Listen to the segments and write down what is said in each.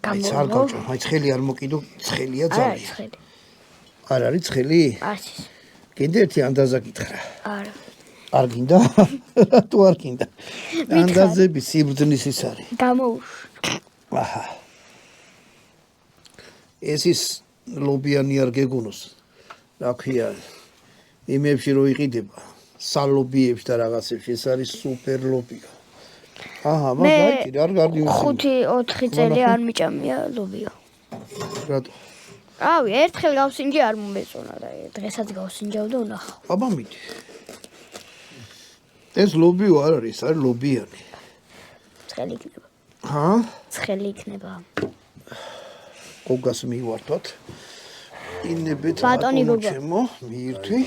გამოვიდო. აი ცხელი არ მოკიდო, ცხელია არა, ძალიან. ცხელი. არ არის ცხელი? არის. კიდე ერთი ანდაზა გითხრა. არა. არ გინდა? თუ არ გინდა. ანდაზები სიბრძნის ის არის. გამოუშვი. აჰა. ეს ის ლობიანი არ გეგონოს. რა ქვია? იმებში რო იყიდება, სალობიებში და რაღაცებში, ეს არის სუპერ ლობია. აჰა, მაგაი, არ გარდიუსი. 5-4 წელი არ მიჭამია ლობიო. რატო? რავი, ერთხელ გავსინჯი არ მომეწონა და დღესაც გავსინჯავ და ვნახავ. აბა მიდი. ეს ლობიო არ არის, არის ლობიანი. ცხელი იქნება. ჰა? ცხელი იქნება. გოგას მივართვათ. ინებეთ ბატონი გოგო. ჩემო, მიირთვი.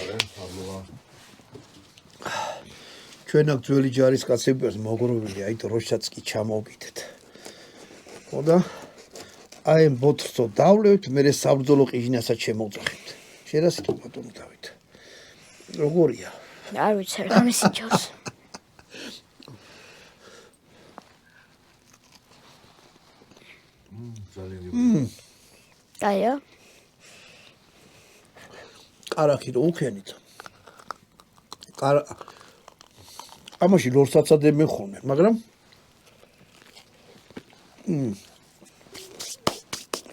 ჩვენ აქ ძველი ჯარისკაცებია მოგროვილი, აი დროშაც კი ჩამოვიდეთ. ხოდა აი ამ ბოთლსო დავლევთ, მე საბრძოლო ყიჟნასაც შემოვძახებთ. შენ რა ბატონო დავით? როგორია? არ ვიცი, რა გამისინჯავს. აია. კარაქი რო უქენით. ამაში ლორსაც ადებენ ხოლმე, მაგრამ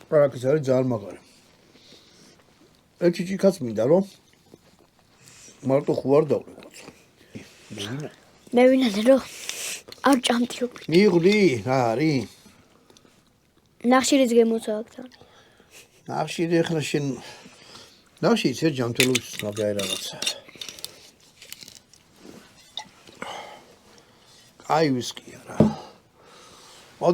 კარაქის არის ძალიან მაგარი. ეჩიჩიკაც მინდა რომ მარტო ხო არ დავლევ. მე ვინადი რომ არ ჭამტიო. მიიღდი, რა არის? ნახშირიც გემოცა აქთან. ნახშირი ახლა შენ ნახშირიც ერთ ჯანმრთელობის მაგარი რაღაცა. აი ვისკია რა.